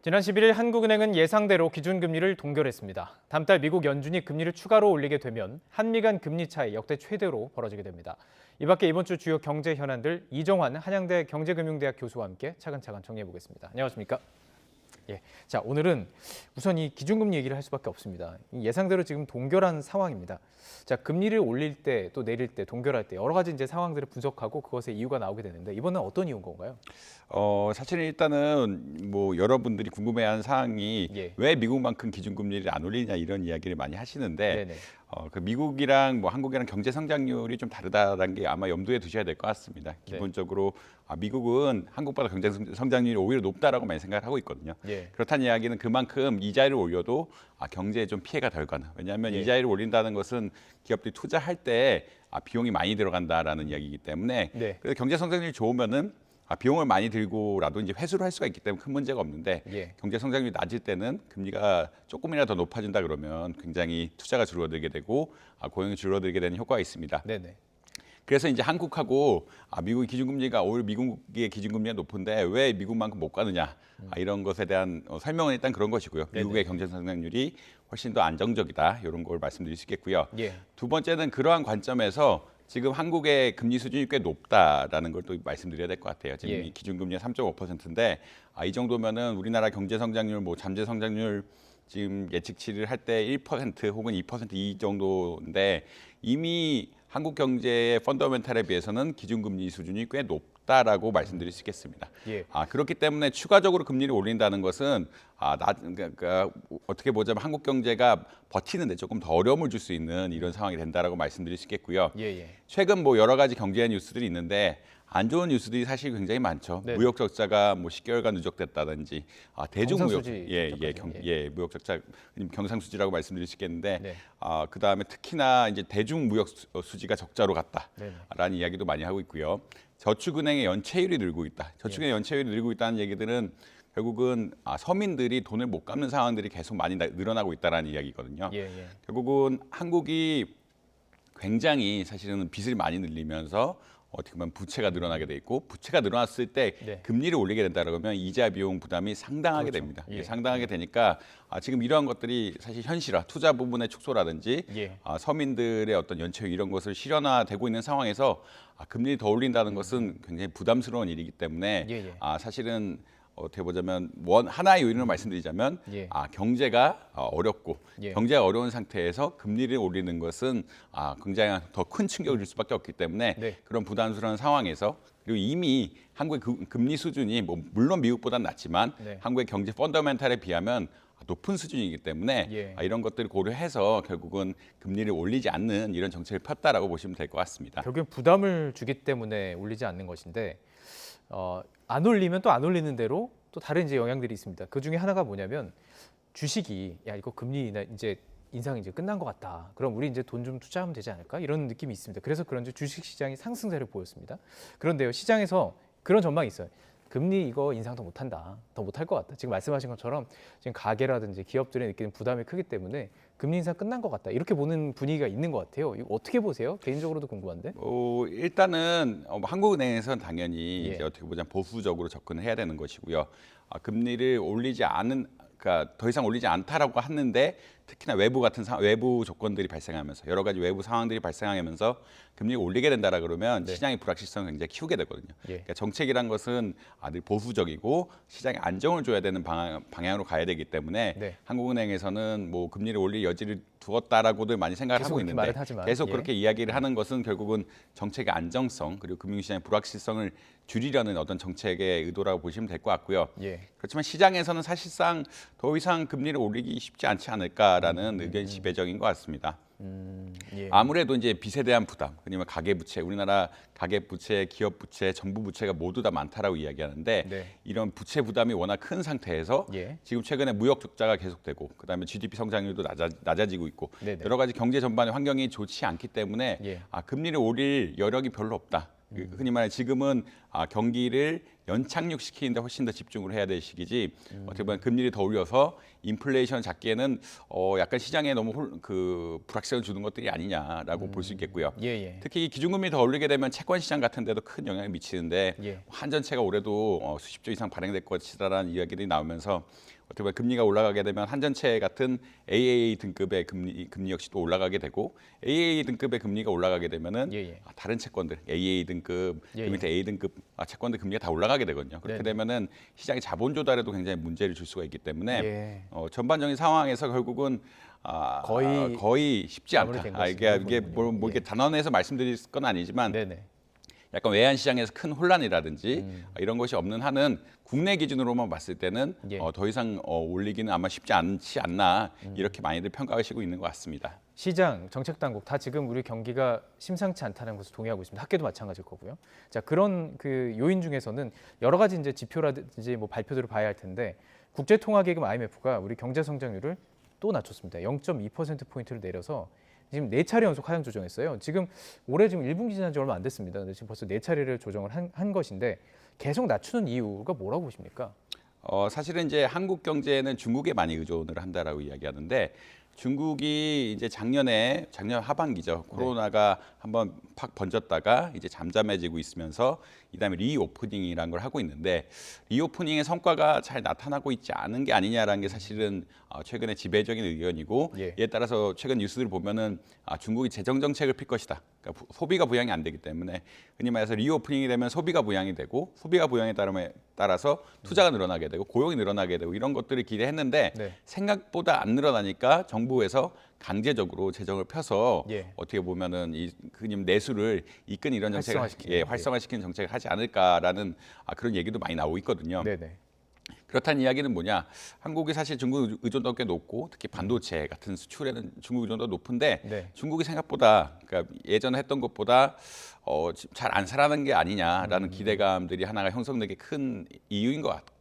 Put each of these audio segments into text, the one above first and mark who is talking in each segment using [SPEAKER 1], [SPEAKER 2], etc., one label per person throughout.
[SPEAKER 1] 지난 11일 한국은행은 예상대로 기준금리를 동결했습니다. 다음 달 미국 연준이 금리를 추가로 올리게 되면 한미 간 금리 차이 역대 최대로 벌어지게 됩니다. 이 밖에 이번 주 주요 경제 현안들 이정환 한양대 경제금융대학 교수와 함께 차근차근 정리해 보겠습니다. 안녕하십니까? 예, 자 오늘은 우선 이 기준금리 얘기를 할 수밖에 없습니다. 예상대로 지금 동결한 상황입니다. 자 금리를 올릴 때 또 내릴 때 동결할 때 여러 가지 이제 상황들을 분석하고 그것의 이유가 나오게 되는데 이번엔 어떤 이유인 건가요?
[SPEAKER 2] 사실은 일단은 뭐 여러분들이 궁금해하는 사항이
[SPEAKER 1] 예.
[SPEAKER 2] 왜 미국만큼 기준금리를 안 올리냐 이런 이야기를 많이 하시는데
[SPEAKER 1] 네네.
[SPEAKER 2] 그 미국이랑 뭐 한국이랑 경제 성장률이 좀 다르다는 게 아마 염두에 두셔야 될 것 같습니다.
[SPEAKER 1] 네.
[SPEAKER 2] 기본적으로 미국은 한국보다 경제 성장률이 오히려 높다라고 많이 생각을 하고 있거든요.
[SPEAKER 1] 예.
[SPEAKER 2] 그렇다는 이야기는 그만큼 이자를 올려도 경제에 좀 피해가 덜 가는. 왜냐하면
[SPEAKER 1] 예.
[SPEAKER 2] 이자를 올린다는 것은 기업들이 투자할 때 비용이 많이 들어간다라는 이야기이기 때문에
[SPEAKER 1] 네.
[SPEAKER 2] 그래서 경제 성장률이 좋으면은 비용을 많이 들고라도 이제 회수를 할 수가 있기 때문에 큰 문제가 없는데
[SPEAKER 1] 예.
[SPEAKER 2] 경제 성장률이 낮을 때는 금리가 조금이라도 더 높아진다 그러면 굉장히 투자가 줄어들게 되고 고용이 줄어들게 되는 효과가 있습니다.
[SPEAKER 1] 네네.
[SPEAKER 2] 그래서 이제 한국하고 미국의 기준금리가 오히려 미국의 기준금리가 높은데 왜 미국만큼 못 가느냐 이런 것에 대한 설명은 일단 그런 것이고요. 미국의 경제 성장률이 훨씬 더 안정적이다 이런 걸 말씀드릴 수 있겠고요.
[SPEAKER 1] 예.
[SPEAKER 2] 두 번째는 그러한 관점에서 지금 한국의 금리 수준이 꽤 높다라는 걸 또 말씀드려야 될 것 같아요. 지금
[SPEAKER 1] 예.
[SPEAKER 2] 이 기준금리가 3.5%인데 이 정도면은 우리나라 경제 성장률, 뭐 잠재 성장률 지금 예측치를 할 때 1% 혹은 2% 정도인데 이미 한국 경제의 펀더멘탈에 비해서는 기준금리 수준이 꽤 높다라고 말씀드릴 수 있겠습니다.
[SPEAKER 1] 예.
[SPEAKER 2] 그렇기 때문에 추가적으로 금리를 올린다는 것은 그러니까 어떻게 보자면 한국 경제가 버티는데 조금 더 어려움을 줄 수 있는 이런 상황이 된다라고 말씀드릴 수 있겠고요.
[SPEAKER 1] 예.
[SPEAKER 2] 최근 뭐 여러 가지 경제 뉴스들이 있는데 안 좋은 뉴스들이 사실 굉장히 많죠.
[SPEAKER 1] 네.
[SPEAKER 2] 무역 적자가 뭐 10개월간 누적됐다든지 대중무역
[SPEAKER 1] 경상수지
[SPEAKER 2] 무역 적자 경상수지라고 말씀드릴 수 있겠는데
[SPEAKER 1] 네.
[SPEAKER 2] 그다음에 특히나 이제 대중무역 수지가 적자로
[SPEAKER 1] 네네.
[SPEAKER 2] 갔다라는 이야기도 많이 하고 있고요. 저축은행의 연체율이 늘고 있다. 저축은행 연체율이 늘고 있다는 얘기들은 결국은 서민들이 돈을 못 갚는 상황들이 계속 많이 늘어나고 있다라는 이야기거든요.
[SPEAKER 1] 예.
[SPEAKER 2] 결국은 한국이 굉장히 사실은 빚을 많이 늘리면서 어떻게 보면 부채가 늘어나게 돼 있고 부채가 늘어났을 때
[SPEAKER 1] 네.
[SPEAKER 2] 금리를 올리게 된다 그러면 이자 비용 부담이 상당하게
[SPEAKER 1] 그렇죠.
[SPEAKER 2] 됩니다.
[SPEAKER 1] 예.
[SPEAKER 2] 상당하게 되니까 지금 이러한 것들이 사실 현실화, 투자 부분의 축소라든지
[SPEAKER 1] 예.
[SPEAKER 2] 서민들의 어떤 연체율 이런 것을 실현화되고 있는 상황에서 금리를 더 올린다는 것은 굉장히 부담스러운 일이기 때문에
[SPEAKER 1] 예.
[SPEAKER 2] 사실은 어떻게 보자면 하나의 요인을 말씀드리자면
[SPEAKER 1] 예.
[SPEAKER 2] 경제가 어렵고
[SPEAKER 1] 예.
[SPEAKER 2] 경제가 어려운 상태에서 금리를 올리는 것은 굉장히 더 큰 충격을 줄 수밖에 없기 때문에
[SPEAKER 1] 네.
[SPEAKER 2] 그런 부담스러운 상황에서 그리고 이미 한국의 금리 수준이 물론 미국보다는 낮지만
[SPEAKER 1] 네.
[SPEAKER 2] 한국의 경제 펀더멘탈에 비하면 높은 수준이기 때문에
[SPEAKER 1] 예.
[SPEAKER 2] 이런 것들을 고려해서 결국은 금리를 올리지 않는 이런 정책을 폈다라고 보시면 될 것 같습니다.
[SPEAKER 1] 결국엔 부담을 주기 때문에 올리지 않는 것인데 안 올리면 또 안 올리는 대로 또 다른 이제 영향들이 있습니다. 그 중에 하나가 뭐냐면 주식이 이거 금리 이제 인상이 이제 끝난 것 같다. 그럼 우리 이제 돈 좀 투자하면 되지 않을까? 이런 느낌이 있습니다. 그래서 그런지 주식 시장이 상승세를 보였습니다. 그런데요, 시장에서 그런 전망이 있어요. 금리 이거 인상 더 못한다. 더 못할 것 같다. 지금 말씀하신 것처럼 지금 가게라든지 기업들이 느끼는 부담이 크기 때문에 금리 인상 끝난 것 같다. 이렇게 보는 분위기가 있는 것 같아요. 이거 어떻게 보세요? 개인적으로도 궁금한데.
[SPEAKER 2] 일단은 한국은행에서는 당연히
[SPEAKER 1] 예.
[SPEAKER 2] 이제 어떻게 보자면 보수적으로 접근을 해야 되는 것이고요. 금리를 올리지 않은 그러니까 더 이상 올리지 않다라고 하는데 특히나 외부 조건들이 발생하면서 여러 가지 외부 상황들이 발생하면서 금리를 올리게 된다라 그러면
[SPEAKER 1] 네.
[SPEAKER 2] 시장의 불확실성을 굉장히 키우게 되거든요.
[SPEAKER 1] 예.
[SPEAKER 2] 그러니까 정책이란 것은 늘 보수적이고 시장에 안정을 줘야 되는 방향으로 가야 되기 때문에
[SPEAKER 1] 네.
[SPEAKER 2] 한국은행에서는 뭐 금리를 올릴 여지를 두었다라고들 많이 생각을
[SPEAKER 1] 계속
[SPEAKER 2] 하고
[SPEAKER 1] 그렇게
[SPEAKER 2] 있는데
[SPEAKER 1] 말은 하지만,
[SPEAKER 2] 계속
[SPEAKER 1] 예.
[SPEAKER 2] 그렇게 이야기를 하는 것은 결국은 정책의 안정성 그리고 금융시장의 불확실성을 줄이려는 어떤 정책의 의도라고 보시면 될 것 같고요.
[SPEAKER 1] 예.
[SPEAKER 2] 그렇지만 시장에서는 사실상 더 이상 금리를 올리기 쉽지 않지 않을까라는 의견이 지배적인 것 같습니다.
[SPEAKER 1] 예.
[SPEAKER 2] 아무래도 이제 빚에 대한 부담, 그러면 가계 부채, 우리나라 가계 부채, 기업 부채, 정부 부채가 모두 다 많다라고 이야기하는데
[SPEAKER 1] 네.
[SPEAKER 2] 이런 부채 부담이 워낙 큰 상태에서
[SPEAKER 1] 예.
[SPEAKER 2] 지금 최근에 무역 적자가 계속되고 그다음에 GDP 성장률도 낮아지고 있고
[SPEAKER 1] 네네.
[SPEAKER 2] 여러 가지 경제 전반의 환경이 좋지 않기 때문에
[SPEAKER 1] 예.
[SPEAKER 2] 금리를 올릴 여력이 별로 없다. 흔히 말해 지금은 경기를 연착륙시키는 데 훨씬 더 집중을 해야 될 시기지 어떻게 보면 금리를 더 올려서 인플레이션 잡기에는 약간 시장에 너무 불확실성을 주는 것들이 아니냐라고 볼 수 있겠고요.
[SPEAKER 1] 예, 예.
[SPEAKER 2] 특히 이 기준금리 더 올리게 되면 채권 시장 같은 데도 큰 영향을 미치는데
[SPEAKER 1] 예.
[SPEAKER 2] 한전채가 올해도 수십조 이상 발행될 것이라는 이야기들이 나오면서 어떻게 보면 금리가 올라가게 되면 한전채 같은 AAA 등급의 금리 역시 또 올라가게 되고 AAA 등급의 금리가 올라가게 되면은
[SPEAKER 1] 예, 예.
[SPEAKER 2] 다른 채권들 AA 등급,
[SPEAKER 1] 예,
[SPEAKER 2] 그 밑에 A 등급 채권들 금리가 다 올라가게 되거든요. 그렇게
[SPEAKER 1] 네.
[SPEAKER 2] 되면은 시장의 자본 조달에도 굉장히 문제를 줄 수가 있기 때문에
[SPEAKER 1] 예.
[SPEAKER 2] 전반적인 상황에서 결국은 거의 쉽지
[SPEAKER 1] 마무리된
[SPEAKER 2] 않다.
[SPEAKER 1] 것으로
[SPEAKER 2] 이게
[SPEAKER 1] 보이군요.
[SPEAKER 2] 뭐 이렇게 단언해서 말씀드릴 건 아니지만
[SPEAKER 1] 네네.
[SPEAKER 2] 약간 외환 시장에서 큰 혼란이라든지 이런 것이 없는 한은 국내 기준으로만 봤을 때는
[SPEAKER 1] 예.
[SPEAKER 2] 더 이상 올리기는 아마 쉽지 않지 않나 이렇게 많이들 평가하시고 있는 것 같습니다.
[SPEAKER 1] 시장, 정책 당국 다 지금 우리 경기가 심상치 않다는 것을 동의하고 있습니다. 학계도 마찬가지일 거고요. 자, 그런 그 요인 중에서는 여러 가지 이제 지표라든지 뭐 발표들을 봐야 할 텐데 국제통화기금 IMF가 우리 경제 성장률을 또 낮췄습니다. 0.2% 포인트를 내려서 지금 4차례 연속 하향 조정했어요. 지금 올해 지금 1분기 지난 지 얼마 안 됐습니다. 근데 지금 벌써 4차례를 조정을 한 것인데 계속 낮추는 이유가 뭐라고 보십니까?
[SPEAKER 2] 사실은 이제 한국 경제는 중국에 많이 의존을 한다라고 이야기하는데 중국이 이제 작년 하반기죠. 코로나가 한번 팍 번졌다가 이제 잠잠해지고 있으면서 이다음에 리오프닝이라는 걸 하고 있는데 리오프닝의 성과가 잘 나타나고 있지 않은 게 아니냐라는 게 사실은 최근에 지배적인 의견이고
[SPEAKER 1] 예.
[SPEAKER 2] 이에 따라서 최근 뉴스들을 보면은 중국이 재정 정책을 필 것이다. 그러니까 소비가 부양이 안 되기 때문에 흔히 말해서 리오프닝이 되면 소비가 부양이 되고 소비가 부양에 따라서 투자가 늘어나게 되고 고용이 늘어나게 되고 이런 것들을 기대했는데
[SPEAKER 1] 네.
[SPEAKER 2] 생각보다 안 늘어나니까 정부에서 강제적으로 재정을 펴서
[SPEAKER 1] 예.
[SPEAKER 2] 어떻게 보면은 이 흔히 내수를 이끈 이런 정책을
[SPEAKER 1] 활성화시키는,
[SPEAKER 2] 활성화시키는 정책을 하지 않을까라는 그런 얘기도 많이 나오고 있거든요.
[SPEAKER 1] 네네.
[SPEAKER 2] 그렇다는 이야기는 뭐냐? 한국이 사실 중국 의존도가 꽤 높고 특히 반도체 같은 수출에는 중국 의존도가 높은데
[SPEAKER 1] 네.
[SPEAKER 2] 중국이 생각보다 그러니까 예전에 했던 것보다 잘 안 살아나는 게 아니냐라는 기대감들이 하나가 형성되기 큰 이유인 것 같아요.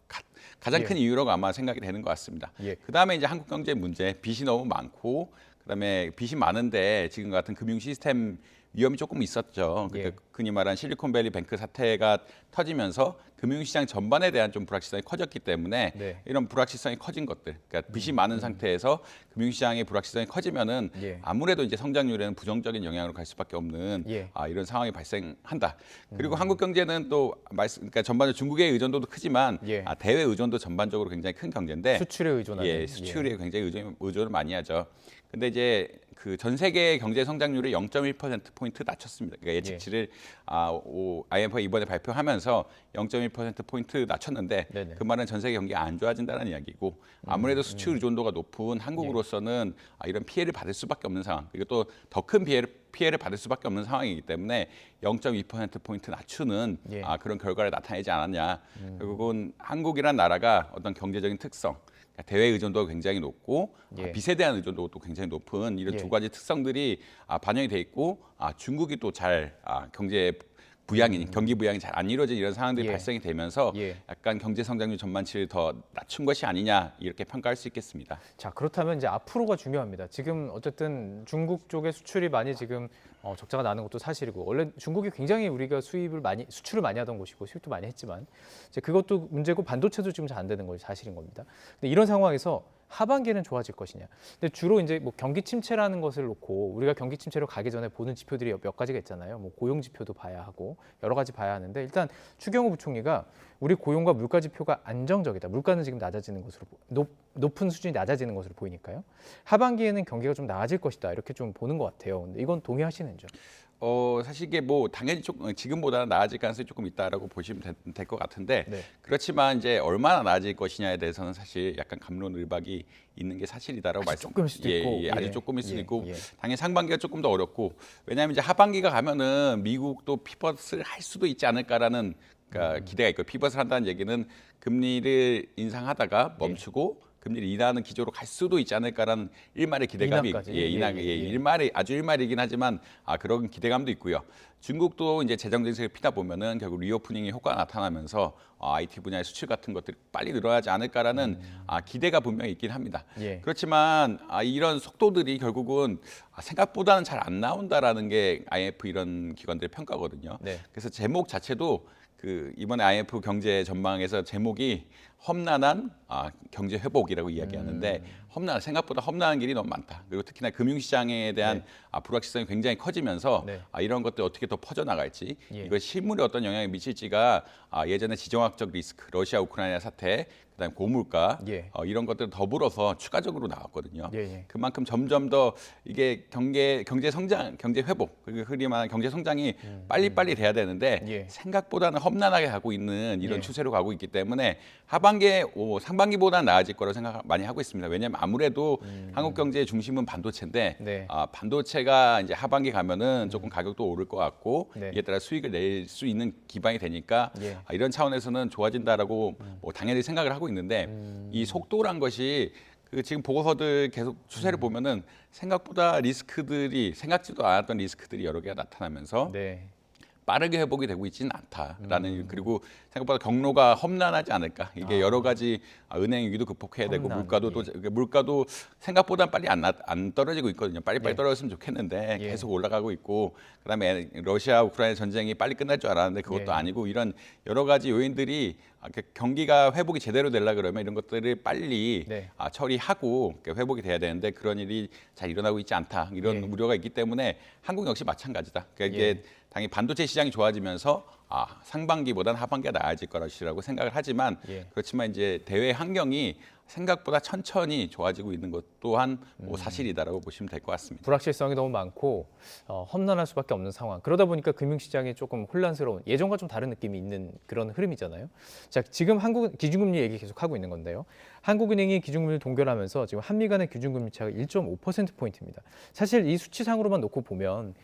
[SPEAKER 2] 가장 큰 이유라고 아마 생각이 되는 것 같습니다.
[SPEAKER 1] 예.
[SPEAKER 2] 그다음에 이제 한국 경제 문제, 빚이 너무 많고 그다음에 빚이 많은데 지금 같은 금융 시스템 위험이 조금 있었죠. 그러니까
[SPEAKER 1] 예.
[SPEAKER 2] 흔히 말한 실리콘밸리 뱅크 사태가 터지면서 금융시장 전반에 대한 좀 불확실성이 커졌기 때문에
[SPEAKER 1] 네.
[SPEAKER 2] 이런 불확실성이 커진 것들, 그러니까 빚이 많은 상태에서 금융시장의 불확실성이 커지면은
[SPEAKER 1] 예.
[SPEAKER 2] 아무래도 이제 성장률에는 부정적인 영향으로 갈 수밖에 없는
[SPEAKER 1] 예.
[SPEAKER 2] 이런 상황이 발생한다. 그리고 한국 경제는 또 그러니까 전반적으로 중국의 의존도도 크지만
[SPEAKER 1] 예.
[SPEAKER 2] 대외 의존도 전반적으로 굉장히 큰 경제인데
[SPEAKER 1] 수출에 의존하는.
[SPEAKER 2] 예, 수출에 굉장히 의존을 많이 하죠. 근데 이제 그 전 세계 경제 성장률을 0.1% 포인트 낮췄습니다. 그러니까 예측치를 IMF가 이번에 발표하면서 0.1% 포인트 낮췄는데
[SPEAKER 1] 네네.
[SPEAKER 2] 그 말은 전 세계 경기가 안 좋아진다는 이야기고 아무래도 수출 의존도가 높은 한국으로서는 이런 피해를 받을 수밖에 없는 상황. 그리고 또 더 큰 피해를 받을 수밖에 없는 상황이기 때문에 0.2% 포인트 낮추는
[SPEAKER 1] 예.
[SPEAKER 2] 그런 결과를 나타내지 않았냐. 결국은 한국이란 나라가 어떤 경제적인 특성. 대외 의존도가 굉장히 높고
[SPEAKER 1] 예.
[SPEAKER 2] 빚에 대한 의존도가 또 굉장히 높은 이런
[SPEAKER 1] 예.
[SPEAKER 2] 두 가지 특성들이 반영이 돼 있고 중국이 또 잘 경제 부양이 경기 부양이 잘 안 이루어진 이런 상황들이
[SPEAKER 1] 예.
[SPEAKER 2] 발생이 되면서
[SPEAKER 1] 예.
[SPEAKER 2] 약간 경제 성장률 전반치를 더 낮춘 것이 아니냐 이렇게 평가할 수 있겠습니다.
[SPEAKER 1] 자, 그렇다면 이제 앞으로가 중요합니다. 지금 어쨌든 중국 쪽의 수출이 많이 지금 적자가 나는 것도 사실이고 원래 중국이 굉장히 우리가 수출을 많이 하던 곳이고 수입도 많이 했지만 이제 그것도 문제고 반도체도 지금 잘 안 되는 것이 사실인 겁니다. 근데 이런 상황에서 하반기에는 좋아질 것이냐. 근데 주로 이제 뭐 경기 침체라는 것을 놓고 우리가 경기 침체로 가기 전에 보는 지표들이 몇 가지가 있잖아요. 뭐 고용 지표도 봐야 하고 여러 가지 봐야 하는데 일단 추경호 부총리가 우리 고용과 물가 지표가 안정적이다. 물가는 지금 낮아지는 것으로 높은 수준이 낮아지는 것으로 보이니까요. 하반기에는 경기가 좀 나아질 것이다. 이렇게 좀 보는 것 같아요. 근데 이건 동의하시는죠?
[SPEAKER 2] 사실 이게 뭐 당연히 지금보다는 나아질 가능성이 조금 있다라고 보시면 될 것 같은데
[SPEAKER 1] 네.
[SPEAKER 2] 그렇지만 이제 얼마나 나아질 것이냐에 대해서는 사실 약간 감론을박이 있는 게 사실이다라고
[SPEAKER 1] 아주 조금일 수도 있고.
[SPEAKER 2] 아주
[SPEAKER 1] 예.
[SPEAKER 2] 조금일 수도
[SPEAKER 1] 예.
[SPEAKER 2] 있고
[SPEAKER 1] 예.
[SPEAKER 2] 당연히 상반기가 조금 더 어렵고 왜냐하면 이제 하반기가 가면은 미국도 피벗을 할 수도 있지 않을까라는 기대가 있고 피벗을 한다는 얘기는 금리를 인상하다가 멈추고 금리를 인하하는 기조로 갈 수도 있지 않을까라는 일말의 기대감이
[SPEAKER 1] 인하까지?
[SPEAKER 2] 일말이 아주 일말이긴 하지만 그런 기대감도 있고요. 중국도 이제 재정 정책을 피다 보면은 결국 리오프닝의 효과가 나타나면서 IT 분야의 수출 같은 것들이 빨리 늘어나지 않을까라는 기대가 분명히 있긴 합니다.
[SPEAKER 1] 예.
[SPEAKER 2] 그렇지만 이런 속도들이 결국은 생각보다는 잘 안 나온다라는 게 IMF 이런 기관들의 평가거든요.
[SPEAKER 1] 네.
[SPEAKER 2] 그래서 제목 자체도 그 이번에 IMF 경제 전망에서 제목이 험난한 경제 회복이라고 이야기하는데 생각보다 험난한 길이 너무 많다. 그리고 특히나 금융시장에 대한 불확실성이 굉장히 커지면서
[SPEAKER 1] 네.
[SPEAKER 2] 이런 것들 어떻게 더 퍼져나갈지
[SPEAKER 1] 예.
[SPEAKER 2] 이거 실물에 어떤 영향을 미칠지가 예전에 지정학적 리스크, 러시아 우크라이나 사태, 그다음 고물가
[SPEAKER 1] 예.
[SPEAKER 2] 이런 것들 더불어서 추가적으로 나왔거든요.
[SPEAKER 1] 예.
[SPEAKER 2] 그만큼 점점 더 이게 경제 성장, 경제 회복, 그리고 흔히 말하는 경제 성장이 빨리빨리 돼야 되는데
[SPEAKER 1] 예.
[SPEAKER 2] 생각보다는 험난하게 가고 있는 이런
[SPEAKER 1] 예.
[SPEAKER 2] 추세로 가고 있기 때문에 하반기에 상반기보다 나아질 거라고 생각 많이 하고 있습니다. 왜냐하면 아무래도 한국 경제의 중심은 반도체인데
[SPEAKER 1] 네.
[SPEAKER 2] 반도체가 이제 하반기 가면은 조금 가격도 오를 것 같고
[SPEAKER 1] 네.
[SPEAKER 2] 이에 따라 수익을 낼 수 있는 기반이 되니까
[SPEAKER 1] 예.
[SPEAKER 2] 이런 차원에서는 좋아진다라고 뭐 당연히 생각을 하고 있는데 이 속도란 것이 지금 보고서들 계속 추세를 보면은 생각보다 리스크들이 생각지도 않았던 리스크들이 여러 개가 나타나면서
[SPEAKER 1] 네.
[SPEAKER 2] 빠르게 회복이 되고 있지는 않다라는 그리고 생각보다 경로가 험난하지 않을까 이게 여러 가지 은행 위기도 극복해야 되고
[SPEAKER 1] 험난,
[SPEAKER 2] 물가도 생각보다 빨리 안 떨어지고 있거든요. 빨리빨리
[SPEAKER 1] 예.
[SPEAKER 2] 떨어졌으면 좋겠는데
[SPEAKER 1] 예.
[SPEAKER 2] 계속 올라가고 있고 그다음에 러시아 우크라이나 전쟁이 빨리 끝날 줄 알았는데 그것도
[SPEAKER 1] 예.
[SPEAKER 2] 아니고 이런 여러 가지 요인들이 경기가 회복이 제대로 되려 그러면 이런 것들을 빨리
[SPEAKER 1] 네.
[SPEAKER 2] 처리하고 회복이 돼야 되는데 그런 일이 잘 일어나고 있지 않다 이런
[SPEAKER 1] 예.
[SPEAKER 2] 우려가 있기 때문에 한국 역시 마찬가지다. 그러니까 이게 당연히 반도체 시장이 좋아지면서 상반기보다는 하반기가 나아질 거라고 생각을 하지만
[SPEAKER 1] 예.
[SPEAKER 2] 그렇지만 이제 대외 환경이 생각보다 천천히 좋아지고 있는 것 또한 뭐 사실이다라고 보시면 될 것 같습니다.
[SPEAKER 1] 불확실성이 너무 많고 험난할 수밖에 없는 상황. 그러다 보니까 금융시장이 조금 혼란스러운 예전과 좀 다른 느낌이 있는 그런 흐름이잖아요. 자, 지금 한국 기준금리 얘기 계속 하고 있는 건데요. 한국은행이 기준금리를 동결하면서 지금 한미 간의 기준금리 차가 1.5%포인트입니다. 사실 이 수치상으로만 놓고 보면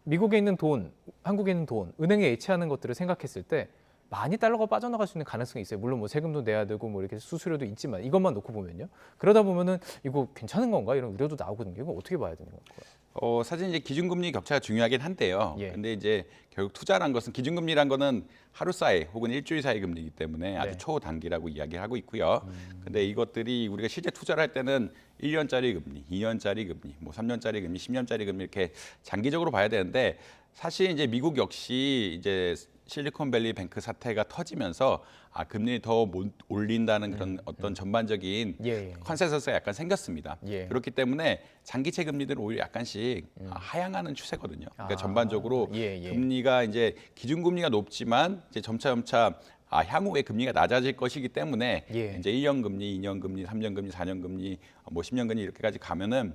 [SPEAKER 1] 미국에 있는 돈, 한국에 있는 돈, 은행에 예치하는 것들을 생각했을 때 많이 달러가 빠져나갈 수 있는 가능성이 있어요. 물론 뭐 세금도 내야 되고 뭐 이렇게 수수료도 있지만 이것만 놓고 보면요. 그러다 보면은 이거 괜찮은 건가 이런 우려도 나오거든요. 이거 어떻게 봐야 되는 건가요?
[SPEAKER 2] 사실 이제 기준금리 격차가 중요하긴 한데요.
[SPEAKER 1] 예.
[SPEAKER 2] 근데 이제 결국 투자란 것은 기준금리란 거는 하루 사이 혹은 일주일 사이 금리이기 때문에 아주
[SPEAKER 1] 네.
[SPEAKER 2] 초단기라고 이야기를 하고 있고요. 근데 이것들이 우리가 실제 투자를 할 때는 1년짜리 금리, 2년짜리 금리, 뭐 3년짜리 금리, 10년짜리 금리 이렇게 장기적으로 봐야 되는데 사실 이제 미국 역시 이제 실리콘밸리 뱅크 사태가 터지면서 금리를 더 못 올린다는 그런 어떤 전반적인
[SPEAKER 1] 예.
[SPEAKER 2] 컨센서스가 약간 생겼습니다.
[SPEAKER 1] 예.
[SPEAKER 2] 그렇기 때문에 장기채 금리들은 오히려 약간씩 하향하는 추세거든요. 그러니까 전반적으로
[SPEAKER 1] 예.
[SPEAKER 2] 금리가 이제 기준금리가 높지만 이제 점차 향후에 금리가 낮아질 것이기 때문에
[SPEAKER 1] 예.
[SPEAKER 2] 이제 1년 금리, 2년 금리, 3년 금리, 4년 금리, 뭐 10년 금리 이렇게까지 가면은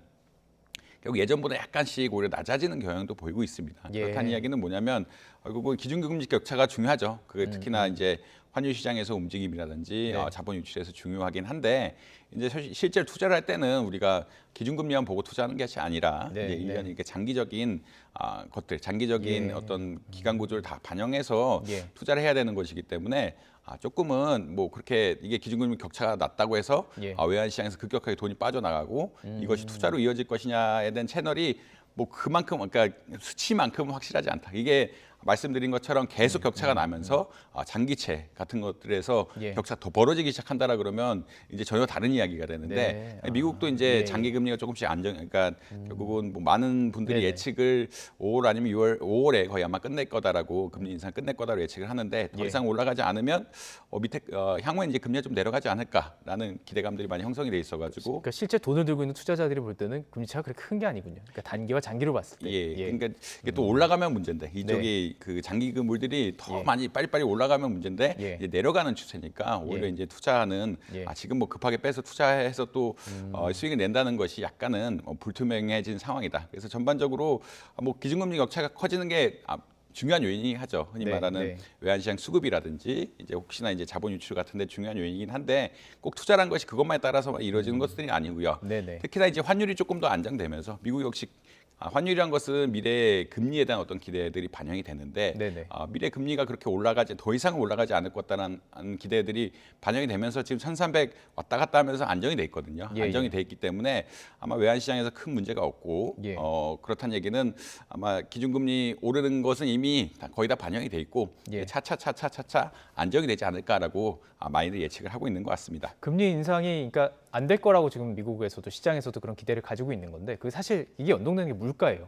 [SPEAKER 2] 결국 예전보다 약간씩 오히려 낮아지는 경향도 보이고 있습니다.
[SPEAKER 1] 예.
[SPEAKER 2] 그렇다는 이야기는 뭐냐면 결국 기준금리 격차가 중요하죠. 그게 특히나 이제 환율 시장에서 움직임이라든지
[SPEAKER 1] 네.
[SPEAKER 2] 자본 유출에서 중요하긴 한데 이제 실제로 투자를 할 때는 우리가 기준금리만 보고 투자하는 것이 아니라
[SPEAKER 1] 네,
[SPEAKER 2] 이제 1년
[SPEAKER 1] 네.
[SPEAKER 2] 이렇게 장기적인 것들, 장기적인
[SPEAKER 1] 예.
[SPEAKER 2] 어떤 기간 구조를 다 반영해서
[SPEAKER 1] 예.
[SPEAKER 2] 투자를 해야 되는 것이기 때문에 조금은 뭐 그렇게 이게 기준금리 격차가 낮다고 해서
[SPEAKER 1] 예.
[SPEAKER 2] 외환 시장에서 급격하게 돈이 빠져나가고 이것이 투자로 이어질 것이냐에 대한 채널이 뭐 그만큼 그러니까 수치만큼은 확실하지 않다. 이게 말씀드린 것처럼 계속 격차가 나면서 장기채 같은 것들에서
[SPEAKER 1] 예.
[SPEAKER 2] 격차가 더 벌어지기 시작한다라 그러면 이제 전혀 다른 이야기가 되는데
[SPEAKER 1] 네.
[SPEAKER 2] 미국도 이제
[SPEAKER 1] 예.
[SPEAKER 2] 장기 금리가 조금씩 그러니까 결국은 뭐 많은 분들이
[SPEAKER 1] 네네.
[SPEAKER 2] 예측을 5월 아니면 5월에 거의 아마 끝낼 거다라고 금리 인상 끝낼 거다라고 예측을 하는데 더
[SPEAKER 1] 예.
[SPEAKER 2] 이상 올라가지 않으면 밑에 향후에 이제 금리가 좀 내려가지 않을까라는 기대감들이 많이 형성이 돼 있어가지고
[SPEAKER 1] 그러니까 실제 돈을 들고 있는 투자자들이 볼 때는 금리차가 그렇게 큰 게 아니군요. 그러니까 단기와 장기로 봤을 때.
[SPEAKER 2] 예, 그러니까 이게 또 올라가면 문제인데 이쪽이 그 장기 금물들이 더
[SPEAKER 1] 예.
[SPEAKER 2] 많이 빨리빨리 올라가면 문제인데
[SPEAKER 1] 예.
[SPEAKER 2] 이제 내려가는 추세니까 오히려
[SPEAKER 1] 예.
[SPEAKER 2] 이제 투자는
[SPEAKER 1] 예.
[SPEAKER 2] 지금 뭐 급하게 빼서 투자해서 또 수익을 낸다는 것이 약간은 불투명해진 상황이다. 그래서 전반적으로 뭐 기준금리 격차가 커지는 게 중요한 요인이 하죠. 흔히
[SPEAKER 1] 네,
[SPEAKER 2] 말하는
[SPEAKER 1] 네.
[SPEAKER 2] 외환시장 수급이라든지 이제 혹시나 이제 자본 유출 같은데 중요한 요인이긴 한데 꼭 투자란 것이 그것만에 따라서 이루어지는 것들이 아니고요.
[SPEAKER 1] 네네.
[SPEAKER 2] 특히나 이제 환율이 조금 더 안정되면서 미국 역시 환율이란 것은 미래 금리에 대한 어떤 기대들이 반영이 되는데
[SPEAKER 1] 네네.
[SPEAKER 2] 미래 금리가 그렇게 더 이상 올라가지 않을 것다라는 기대들이 반영이 되면서 지금 1,300 왔다 갔다 하면서 안정이 돼 있거든요.
[SPEAKER 1] 예,
[SPEAKER 2] 안정이
[SPEAKER 1] 예.
[SPEAKER 2] 돼 있기 때문에 아마 외환 시장에서 큰 문제가 없고
[SPEAKER 1] 예.
[SPEAKER 2] 그렇다는 얘기는 아마 기준금리 오르는 것은 이미 거의 다 반영이 돼 있고
[SPEAKER 1] 예.
[SPEAKER 2] 차차차차차차 안정이 되지 않을까라고 많이들 예측을 하고 있는 것 같습니다.
[SPEAKER 1] 금리 인상이 그러니까 안 될 거라고 지금 미국에서도 시장에서도 그런 기대를 가지고 있는 건데 그 사실 이게 연동되는 게 물가예요.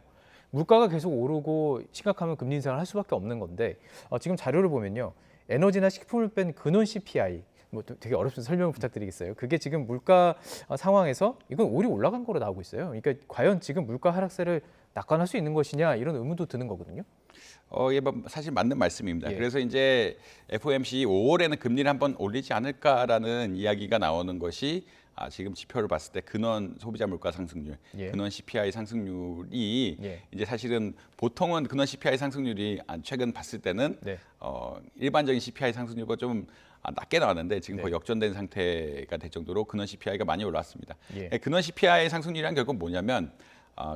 [SPEAKER 1] 물가가 계속 오르고 심각하면 금리 인상을 할 수밖에 없는 건데 지금 자료를 보면요. 에너지나 식품을 뺀 근원 CPI 뭐 되게 어렵습니다. 설명을 부탁드리겠어요. 그게 지금 물가 상황에서 이건 오히려 올라간 거로 나오고 있어요. 그러니까 과연 지금 물가 하락세를 낙관할 수 있는 것이냐 이런 의문도 드는 거거든요.
[SPEAKER 2] 예, 사실 맞는 말씀입니다.
[SPEAKER 1] 예.
[SPEAKER 2] 그래서 이제 FOMC 5월에는 금리를 한번 올리지 않을까라는 이야기가 나오는 것이 지금 지표를 봤을 때 근원 소비자 물가 상승률,
[SPEAKER 1] 예.
[SPEAKER 2] 근원 CPI 상승률이
[SPEAKER 1] 예.
[SPEAKER 2] 이제 사실은 보통은 근원 CPI 상승률이 최근 봤을 때는
[SPEAKER 1] 네.
[SPEAKER 2] 일반적인 CPI 상승률과 좀 낮게 나왔는데 지금
[SPEAKER 1] 네.
[SPEAKER 2] 거의 역전된 상태가 될 정도로 근원 CPI가 많이 올라왔습니다.
[SPEAKER 1] 예.
[SPEAKER 2] 근원 CPI 상승률이란 결국 뭐냐면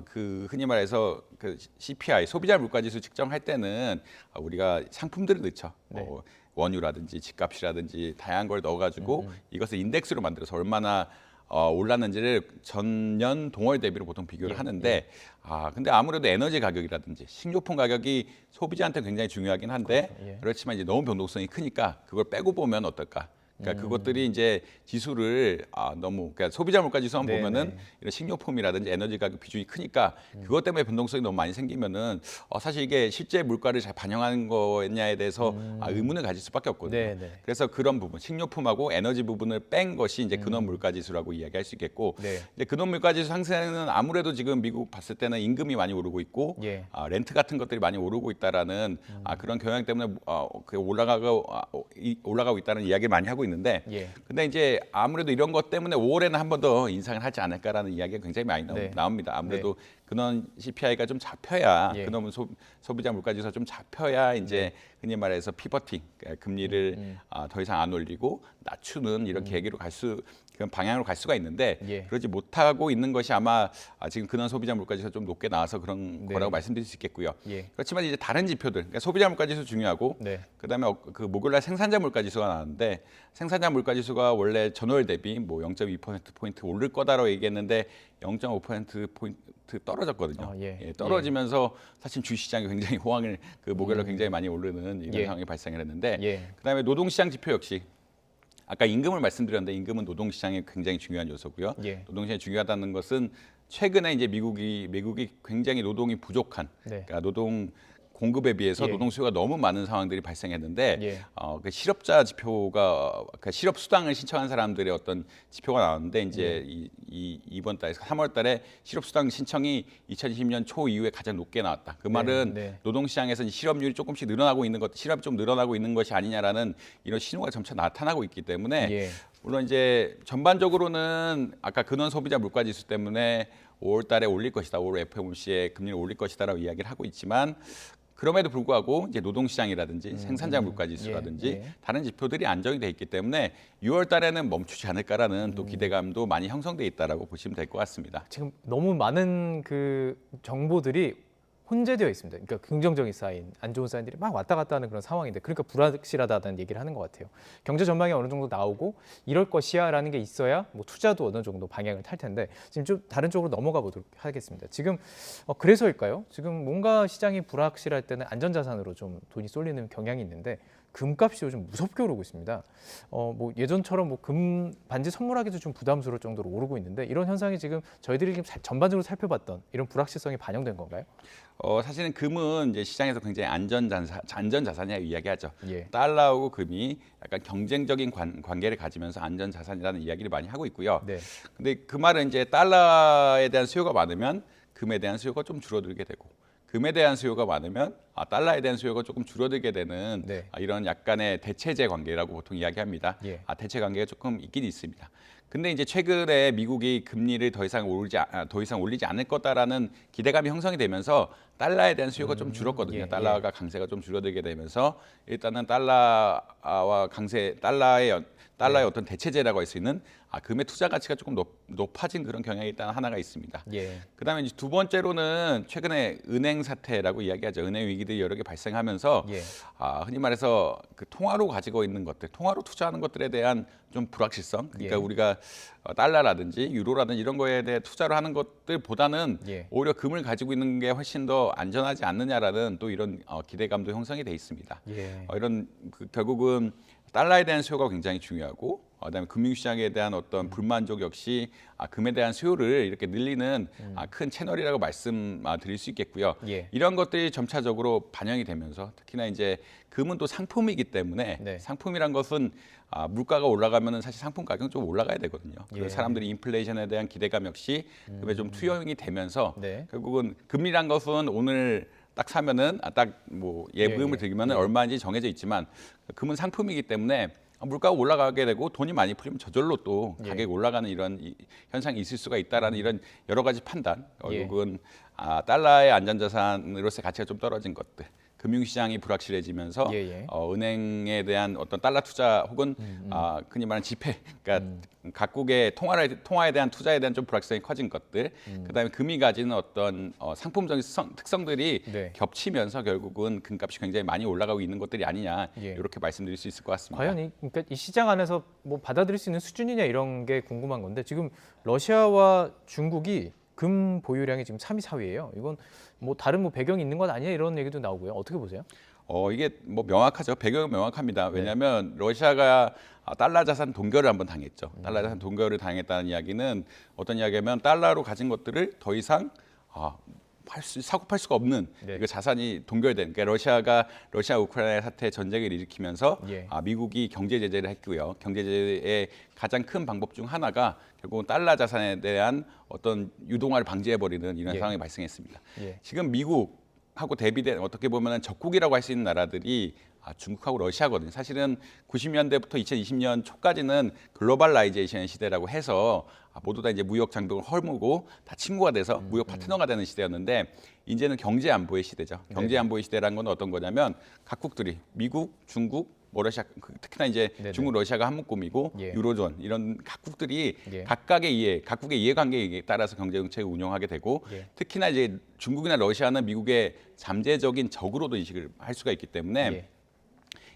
[SPEAKER 2] 그 흔히 말해서 그 CPI 소비자 물가지수 측정할 때는 우리가 상품들을 넣죠.
[SPEAKER 1] 네.
[SPEAKER 2] 원유라든지 집값이라든지 다양한 걸 넣어가지고 이것을 인덱스로 만들어서 얼마나 올랐는지를 전년 동월 대비로 보통 비교를
[SPEAKER 1] 예,
[SPEAKER 2] 하는데 근데 아무래도 에너지 가격이라든지 식료품 가격이 소비자한테 굉장히 중요하긴 한데
[SPEAKER 1] 그렇죠. 예.
[SPEAKER 2] 그렇지만 이제 너무 변동성이 크니까 그걸 빼고 보면 어떨까? 그러니까 그것들이 이제 지수를 너무 그러니까 소비자 물가 지수만
[SPEAKER 1] 네,
[SPEAKER 2] 보면은
[SPEAKER 1] 네.
[SPEAKER 2] 이런 식료품이라든지 에너지 가격 비중이 크니까 그것 때문에 변동성이 너무 많이 생기면은 사실 이게 실제 물가를 잘 반영하는 거냐에 대해서 의문을 가질 수밖에 없거든요.
[SPEAKER 1] 네, 네.
[SPEAKER 2] 그래서 그런 부분, 식료품하고 에너지 부분을 뺀 것이 이제 근원 물가 지수라고 이야기할 수 있겠고,
[SPEAKER 1] 네.
[SPEAKER 2] 이제 근원 물가 지수 상승은 아무래도 지금 미국 봤을 때는 임금이 많이 오르고 있고,
[SPEAKER 1] 예.
[SPEAKER 2] 렌트 같은 것들이 많이 오르고 있다라는 그런 경향 때문에 올라가고 있다는 이야기를 많이 하고 있는데,
[SPEAKER 1] 예.
[SPEAKER 2] 근데 이제 아무래도 이런 것 때문에 5월에는 한 번 더 인상을 하지 않을까라는 이야기가 굉장히 많이
[SPEAKER 1] 네.
[SPEAKER 2] 나옵니다. 아무래도 근원 CPI가 좀 잡혀야
[SPEAKER 1] 예.
[SPEAKER 2] 근원 소비자 물가지수가 좀 잡혀야 이제 흔히 말해서 피버팅 그러니까 금리를 더 이상 안 올리고 낮추는 이런 계기로 그런 방향으로 갈 수가 있는데
[SPEAKER 1] 예.
[SPEAKER 2] 그러지 못하고 있는 것이 아마 지금 근원 소비자 물가지수가 좀 높게 나와서 그런
[SPEAKER 1] 네.
[SPEAKER 2] 거라고 말씀드릴 수 있겠고요.
[SPEAKER 1] 예.
[SPEAKER 2] 그렇지만 이제 다른 지표들, 그러니까 소비자 물가지수 중요하고
[SPEAKER 1] 네.
[SPEAKER 2] 그다음에 그 목요일날 생산자 물가지수가 나왔는데 생산자 물가지수가 원래 전월 대비 뭐 0.2%포인트 오를 거다라고 얘기했는데 0.5%포인트 떨어졌거든요.
[SPEAKER 1] 예.
[SPEAKER 2] 떨어지면서 사실 주시장이 굉장히 호황을 그 목요일날 굉장히 많이 오르는 이런
[SPEAKER 1] 예.
[SPEAKER 2] 상황이 발생을 했는데
[SPEAKER 1] 예.
[SPEAKER 2] 그다음에 노동시장 지표 역시 아까 임금을 말씀드렸는데 임금은 노동시장에 굉장히 중요한 요소고요.
[SPEAKER 1] 예.
[SPEAKER 2] 노동시장이 중요하다는 것은 최근에 이제 미국이 굉장히 노동이 부족한
[SPEAKER 1] 네.
[SPEAKER 2] 그러니까 노동 공급에 비해서
[SPEAKER 1] 예.
[SPEAKER 2] 노동 수요가 너무 많은 상황들이 발생했는데
[SPEAKER 1] 예.
[SPEAKER 2] 그 실업자 지표가 그 실업 수당을 신청한 사람들의 어떤 지표가 나왔는데 이제
[SPEAKER 1] 예.
[SPEAKER 2] 이번 달에 3월 달에 실업 수당 신청이 2020년 초 이후에 가장 높게 나왔다. 그 말은
[SPEAKER 1] 네.
[SPEAKER 2] 노동 시장에서 실업률이 조금씩 늘어나고 있는 것, 실업이 좀 늘어나고 있는 것이 아니냐라는 이런 신호가 점차 나타나고 있기 때문에
[SPEAKER 1] 예.
[SPEAKER 2] 물론 이제 전반적으로는 아까 근원 소비자 물가 지수 때문에 5월 달에 올릴 것이다. 5월 FOMC에 금리를 올릴 것이다라고 이야기를 하고 있지만 그럼에도 불구하고 이제 노동시장이라든지 생산자 물가지수라든지
[SPEAKER 1] 예.
[SPEAKER 2] 다른 지표들이 안정이 돼 있기 때문에 6월 달에는 멈추지 않을까라는 또 기대감도 많이 형성돼 있다라고 보시면 될 것 같습니다.
[SPEAKER 1] 지금 너무 많은 그 정보들이 혼재되어 있습니다. 그러니까 긍정적인 사인, 안 좋은 사인들이 막 왔다 갔다 하는 그런 상황인데 그러니까 불확실하다는 얘기를 하는 것 같아요. 경제 전망이 어느 정도 나오고 이럴 것이야라는 게 있어야 뭐 투자도 어느 정도 방향을 탈 텐데 지금 좀 다른 쪽으로 넘어가 보도록 하겠습니다. 지금 그래서일까요? 지금 뭔가 시장이 불확실할 때는 안전자산으로 좀 돈이 쏠리는 경향이 있는데 금값이 요즘 무섭게 오르고 있습니다. 뭐 예전처럼 뭐 금 반지 선물하기도 좀 부담스러울 정도로 오르고 있는데 이런 현상이 지금 저희들이 지금 전반적으로 살펴봤던 이런 불확실성이 반영된 건가요?
[SPEAKER 2] 사실은 금은 이제 시장에서 굉장히 안전자산이라고 이야기하죠.
[SPEAKER 1] 예.
[SPEAKER 2] 달러하고 금이 약간 경쟁적인 관계를 가지면서 안전자산이라는 이야기를 많이 하고 있고요.
[SPEAKER 1] 네.
[SPEAKER 2] 근데 그 말은 이제 달러에 대한 수요가 많으면 금에 대한 수요가 좀 줄어들게 되고 금에 대한 수요가 많으면 달러에 대한 수요가 조금 줄어들게 되는
[SPEAKER 1] 네.
[SPEAKER 2] 이런 약간의 대체제 관계라고 보통 이야기합니다.
[SPEAKER 1] 예.
[SPEAKER 2] 대체 관계가 조금 있긴 있습니다. 근데 이제 최근에 미국이 금리를 더 이상 올리지 않을 거다라는 기대감이 형성이 되면서 달러에 대한 수요가 좀 줄었거든요.
[SPEAKER 1] 예,
[SPEAKER 2] 달러가 강세가 좀 줄어들게 되면서 일단은 달러와 강세, 달러의 어떤 대체제라고 할 수 있는 금의 투자 가치가 조금 높아진 그런 경향이 일단 하나가 있습니다.
[SPEAKER 1] 예.
[SPEAKER 2] 그다음에 이제 두 번째로는 최근에 은행 사태라고 이야기하죠. 은행 위기들이 여러 개 발생하면서
[SPEAKER 1] 예.
[SPEAKER 2] 흔히 말해서 그 통화로 가지고 있는 것들, 통화로 투자하는 것들에 대한 좀 불확실성. 그러니까
[SPEAKER 1] 예.
[SPEAKER 2] 우리가 달러라든지 유로라든지 이런 거에 대해 투자를 하는 것들보다는
[SPEAKER 1] 예.
[SPEAKER 2] 오히려 금을 가지고 있는 게 훨씬 더 안전하지 않느냐라는 또 이런 기대감도 형성이 돼 있습니다.
[SPEAKER 1] 예.
[SPEAKER 2] 이런 결국은 달러에 대한 수요가 굉장히 중요하고 그다음에 금융시장에 대한 어떤 불만족 역시 금에 대한 수요를 이렇게 늘리는 큰 채널이라고 말씀드릴 수 있겠고요.
[SPEAKER 1] 예.
[SPEAKER 2] 이런 것들이 점차적으로 반영이 되면서 특히나 이제 금은 또 상품이기 때문에
[SPEAKER 1] 네.
[SPEAKER 2] 상품이란 것은 물가가 올라가면은 사실 상품 가격은 좀 올라가야 되거든요. 그래서
[SPEAKER 1] 예.
[SPEAKER 2] 사람들이 인플레이션에 대한 기대감 역시 금에 좀 투영이 되면서
[SPEAKER 1] 네.
[SPEAKER 2] 결국은 금이란 것은 오늘 딱 사면은 딱 뭐 예금을
[SPEAKER 1] 예.
[SPEAKER 2] 들기면은 얼마인지 정해져 있지만 금은 상품이기 때문에 물가가 올라가게 되고 돈이 많이 풀리면 저절로 또
[SPEAKER 1] 예.
[SPEAKER 2] 가격이 올라가는 이런 현상이 있을 수가 있다라는 이런 여러 가지 판단.
[SPEAKER 1] 예.
[SPEAKER 2] 결국은 달러의 안전자산으로서의 가치가 좀 떨어진 것들. 금융시장이 불확실해지면서
[SPEAKER 1] 예.
[SPEAKER 2] 은행에 대한 어떤 달러 투자 혹은 흔히 말하는 지폐, 그러니까 각국의 통화에 대한 투자에 대한 좀 불확실성이 커진 것들, 그다음에 금이 가지는 어떤 상품적인 특성들이
[SPEAKER 1] 네.
[SPEAKER 2] 겹치면서 결국은 금값이 굉장히 많이 올라가고 있는 것들이 아니냐
[SPEAKER 1] 예.
[SPEAKER 2] 이렇게 말씀드릴 수 있을 것 같습니다.
[SPEAKER 1] 과연 그러니까 이 시장 안에서 뭐 받아들일 수 있는 수준이냐 이런 게 궁금한 건데 지금 러시아와 중국이 금 보유량이 지금 3위, 4위예요. 이건 뭐 다른 뭐 배경이 있는 건 아니냐 이런 얘기도 나오고요. 어떻게 보세요?
[SPEAKER 2] 이게 뭐 명확하죠. 배경은 명확합니다.
[SPEAKER 1] 네.
[SPEAKER 2] 왜냐하면 러시아가 달러 자산 동결을 한번 당했죠. 달러 자산 동결을 당했다는 이야기는 어떤 이야기냐면 달러로 가진 것들을 더 이상 사고 팔 수가 없는
[SPEAKER 1] 네.
[SPEAKER 2] 그 자산이 동결된. 그러니까 러시아 우크라이나 사태 전쟁을 일으키면서
[SPEAKER 1] 예.
[SPEAKER 2] 미국이 경제 제재를 했고요. 경제 제재의 가장 큰 방법 중 하나가 결국은 달러 자산에 대한 어떤 유동화를 방지해 버리는 이런
[SPEAKER 1] 예.
[SPEAKER 2] 상황이 발생했습니다.
[SPEAKER 1] 예.
[SPEAKER 2] 지금 미국하고 대비된 어떻게 보면 적국이라고 할 수 있는 나라들이 중국하고 러시아거든요. 사실은 90년대부터 2020년 초까지는 글로벌라이제이션 시대라고 해서 모두 다 이제 무역 장벽을 헐무고 다 친구가 돼서 무역 파트너가 되는 시대였는데 이제는 경제 안보의 시대죠. 경제 안보의 시대라는 건 어떤 거냐면 각국들이 미국, 중국, 러시아, 특히나 이제
[SPEAKER 1] 네네.
[SPEAKER 2] 중국, 러시아가 한 묶음이고
[SPEAKER 1] 예.
[SPEAKER 2] 유로존 이런 각국들이
[SPEAKER 1] 예.
[SPEAKER 2] 각국의 이해관계에 따라서 경제 정책을 운영하게 되고
[SPEAKER 1] 예.
[SPEAKER 2] 특히나 이제 중국이나 러시아는 미국의 잠재적인 적으로도 인식을 할 수가 있기 때문에
[SPEAKER 1] 예.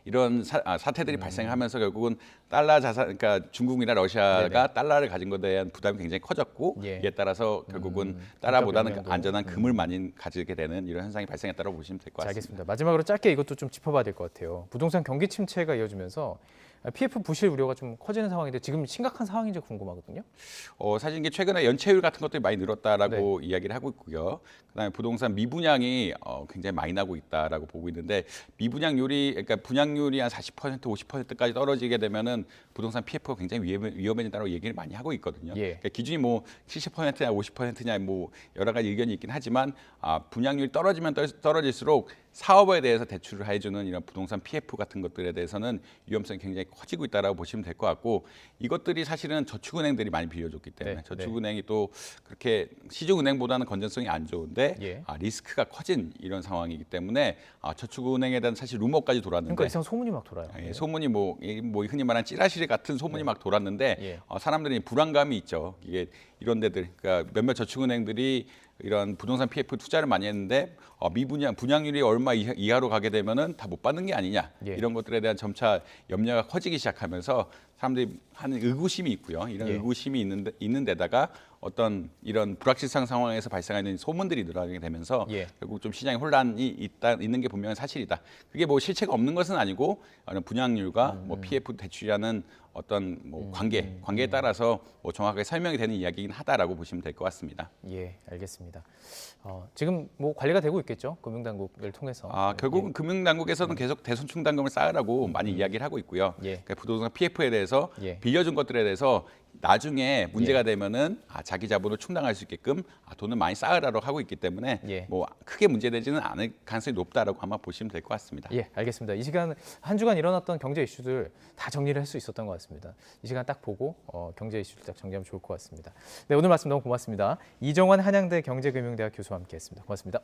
[SPEAKER 2] 이런 사태들이 발생하면서 결국은 달러 자산, 그러니까 중국이나 러시아가
[SPEAKER 1] 네네.
[SPEAKER 2] 달러를 가진 것에 대한 부담이 굉장히 커졌고
[SPEAKER 1] 예.
[SPEAKER 2] 이에 따라서 결국은 달러보다는
[SPEAKER 1] 영향도.
[SPEAKER 2] 안전한 금을 많이 가지게 되는 이런 현상이 발생했다고 보시면 될 것
[SPEAKER 1] 자,
[SPEAKER 2] 같습니다.
[SPEAKER 1] 알겠습니다. 마지막으로 짧게 이것도 좀 짚어봐야 될 것 같아요. 부동산 경기 침체가 이어지면서 PF 부실 우려가 좀 커지는 상황인데 지금 심각한 상황인지 궁금하거든요.
[SPEAKER 2] 사실 이게 최근에 연체율 같은 것들이 많이 늘었다라고 이야기를 하고 있고요. 그다음에 부동산 미분양이 굉장히 많이 나고 있다라고 보고 있는데 미분양률이 그러니까 분양률이 한 40% 50%까지 떨어지게 되면은 부동산 PF가 굉장히 위험해진다고 얘기를 많이 하고 있거든요.
[SPEAKER 1] 예.
[SPEAKER 2] 그러니까 기준이 뭐 70%냐 50%냐 뭐 여러 가지 의견이 있긴 하지만 분양률이 떨어지면 떨어질수록 사업에 대해서 대출을 해주는 이런 부동산 PF 같은 것들에 대해서는 위험성이 굉장히 커지고 있다라고 보시면 될 것 같고 이것들이 사실은 저축은행들이 많이 빌려줬기 때문에
[SPEAKER 1] 네,
[SPEAKER 2] 저축은행이 또 그렇게 시중은행보다는 건전성이 안 좋은데
[SPEAKER 1] 예.
[SPEAKER 2] 리스크가 커진 이런 상황이기 때문에 저축은행에 대한 사실 루머까지 돌았는데
[SPEAKER 1] 그러니까 이상 소문이 막 돌아요.
[SPEAKER 2] 소문이 뭐 흔히 말하는 찌라시 같은 소문이 막 돌았는데
[SPEAKER 1] 예.
[SPEAKER 2] 사람들이 불안감이 있죠. 이게 이런 데들 그러니까 몇몇 저축은행들이 이런 부동산 PF 투자를 많이 했는데 분양률이 얼마 이하로 가게 되면은 다 못 받는 게 아니냐
[SPEAKER 1] 예.
[SPEAKER 2] 이런 것들에 대한 점차 염려가 커지기 시작하면서 사람들이 하는 의구심이 있고요. 이런
[SPEAKER 1] 예.
[SPEAKER 2] 의구심이 있는 데다가 어떤 이런 불확실성 상황에서 발생하는 소문들이 늘어나게 되면서
[SPEAKER 1] 예.
[SPEAKER 2] 결국 좀 시장에 혼란이 있는 게 분명한 사실이다. 그게 뭐 실체가 없는 것은 아니고 분양률과 뭐 PF 대출이라는 어떤 뭐 관계에 따라서 뭐 정확하게 설명이 되는 이야기이긴 하다라고 보시면 될 것 같습니다.
[SPEAKER 1] 예, 알겠습니다. 지금 뭐 관리가 되고 있겠죠, 금융당국을 통해서.
[SPEAKER 2] 결국은 금융당국에서는 계속 대손충당금을 쌓으라고 많이 이야기를 하고 있고요.
[SPEAKER 1] 예.
[SPEAKER 2] 그러니까 부동산 PF에 대해서
[SPEAKER 1] 예.
[SPEAKER 2] 빌려준 것들에 대해서 나중에 문제가 되면은 자기 자본을 충당할 수 있게끔 돈을 많이 쌓으라고 하고 있기 때문에
[SPEAKER 1] 예.
[SPEAKER 2] 뭐 크게 문제되지는 않을 가능성이 높다라고 아마 보시면 될 것 같습니다.
[SPEAKER 1] 예, 알겠습니다. 이 시간 한 주간 일어났던 경제 이슈들 다 정리를 할 수 있었던 것 같습니다. 이 시간 딱 보고 경제 이슈를 딱 정리하면 좋을 것 같습니다. 네, 오늘 말씀 너무 고맙습니다. 이정환 한양대 경제금융대학 교수와 함께했습니다. 고맙습니다.